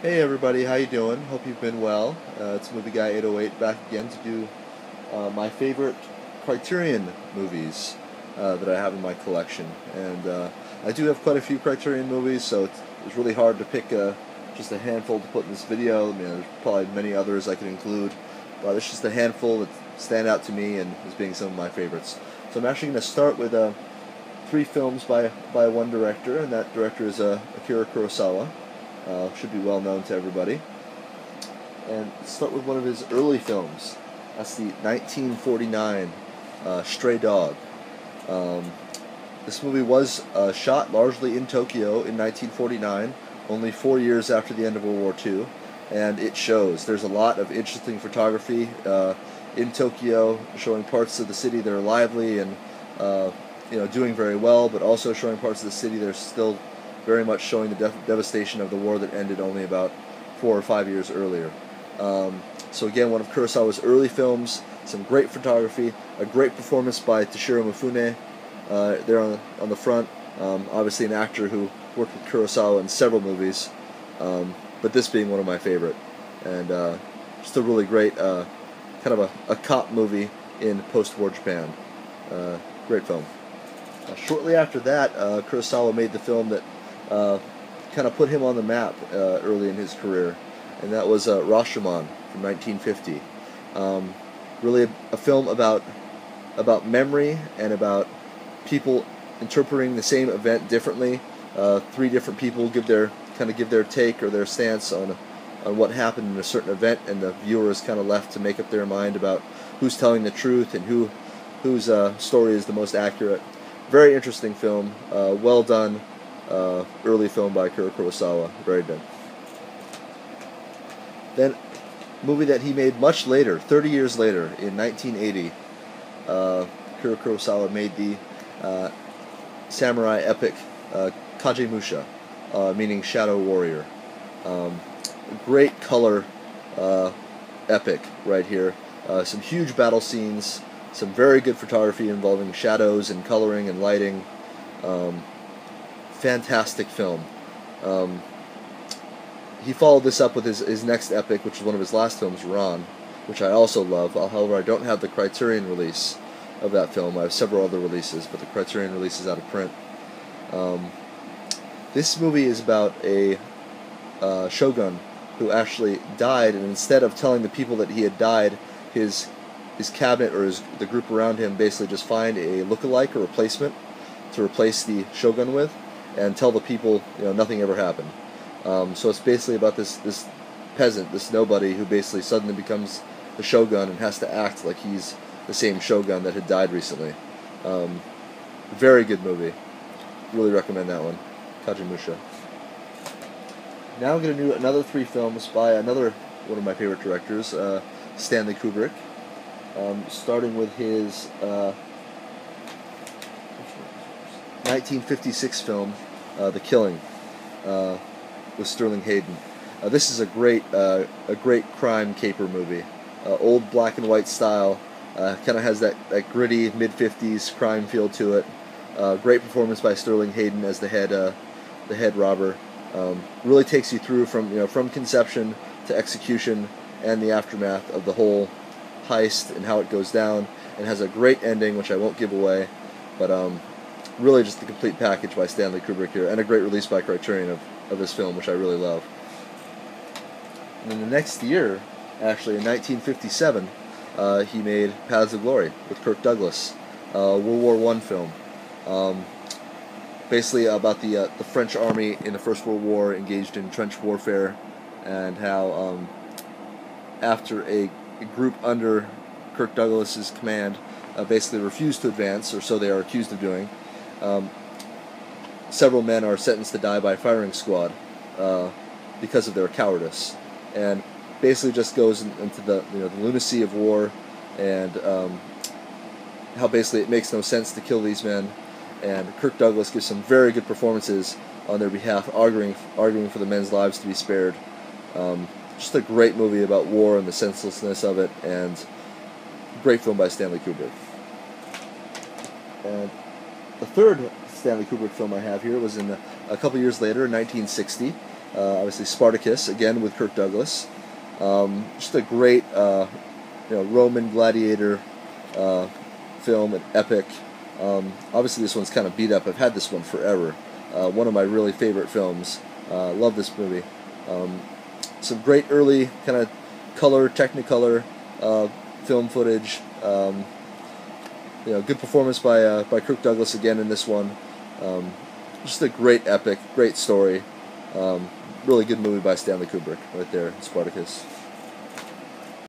Hey everybody, how you doing? Hope you've been well. It's Movie Guy 808 back again to do my favorite Criterion movies that I have in my collection. And I do have quite a few Criterion movies, so it's really hard to pick just a handful to put in this video. I mean, there's probably many others I could include, but it's just a handful that stand out to me and as being some of my favorites. So I'm actually going to start with three films by one director, and that director is Akira Kurosawa. Should be well known to everybody. And start with one of his early films. That's the 1949 Stray Dog. This movie was shot largely in Tokyo in 1949, only 4 years after the end of World War II, and it shows. There's a lot of interesting photography in Tokyo, showing parts of the city that are lively and doing very well, but also showing parts of the city that are still very much showing the devastation of the war that ended only about 4 or 5 years earlier. So again, one of Kurosawa's early films, some great photography, a great performance by Toshiro Mifune there on the front. Obviously an actor who worked with Kurosawa in several movies, but this being one of my favorite. And just a really great kind of a cop movie in post-war Japan. Great film. Shortly after that, Kurosawa made the film that kind of put him on the map early in his career, and that was Rashomon from 1950. Really a film about memory and about people interpreting the same event differently. Three different people give their take or their stance on what happened in a certain event, and the viewer is kind of left to make up their mind about who's telling the truth and whose story is the most accurate. Very interesting film, well done. Early film by Akira Kurosawa, very good. Then, movie that he made much later, 30 years later, in 1980, Akira Kurosawa made the samurai epic Kagemusha, meaning Shadow Warrior. Great color epic right here. Some huge battle scenes, some very good photography involving shadows and coloring and lighting. Fantastic film. He followed this up with his next epic, which was one of his last films, Ran, which I also love. However, I don't have the Criterion release of that film. I have several other releases, but the Criterion release is out of print. This movie is about a shogun who actually died, and instead of telling the people that he had died, his cabinet or the group around him basically just find a look-alike or replacement to replace the shogun with, and tell the people, nothing ever happened. So it's basically about this peasant, this nobody, who basically suddenly becomes the shogun and has to act like he's the same shogun that had died recently. Very good movie. Really recommend that one. Kagemusha. Now I'm going to do another three films by another one of my favorite directors, Stanley Kubrick. Starting with his 1956 film, The Killing, with Sterling Hayden. This is a great crime caper movie. Old black and white style, kind of has that gritty mid-50s crime feel to it. Great performance by Sterling Hayden as the head robber. Really takes you through from conception to execution and the aftermath of the whole heist and how it goes down, and has a great ending, which I won't give away, but really just the complete package by Stanley Kubrick here, and a great release by Criterion of this film, which I really love. And then the next year, actually in 1957, he made Paths of Glory with Kirk Douglas, World War I film. Basically about the French army in the First World War engaged in trench warfare, and how after a group under Kirk Douglas's command basically refused to advance, or so they are accused of doing, several men are sentenced to die by firing squad because of their cowardice, and basically just goes into the lunacy of war, and how basically it makes no sense to kill these men, and Kirk Douglas gives some very good performances on their behalf, arguing for the men's lives to be spared. Just a great movie about war and the senselessness of it, and great film by Stanley Kubrick. And the third Stanley Kubrick film I have here was in a couple years later, in 1960, Obviously Spartacus, again with Kirk Douglas. Just a great Roman gladiator film, an epic. Obviously this one's kind of beat up. I've had this one forever. One of my really favorite films. Love this movie. Some great early kind of color, Technicolor film footage. Good performance by Kirk Douglas again in this one. Just a great epic, great story. Really good movie by Stanley Kubrick right there, Spartacus.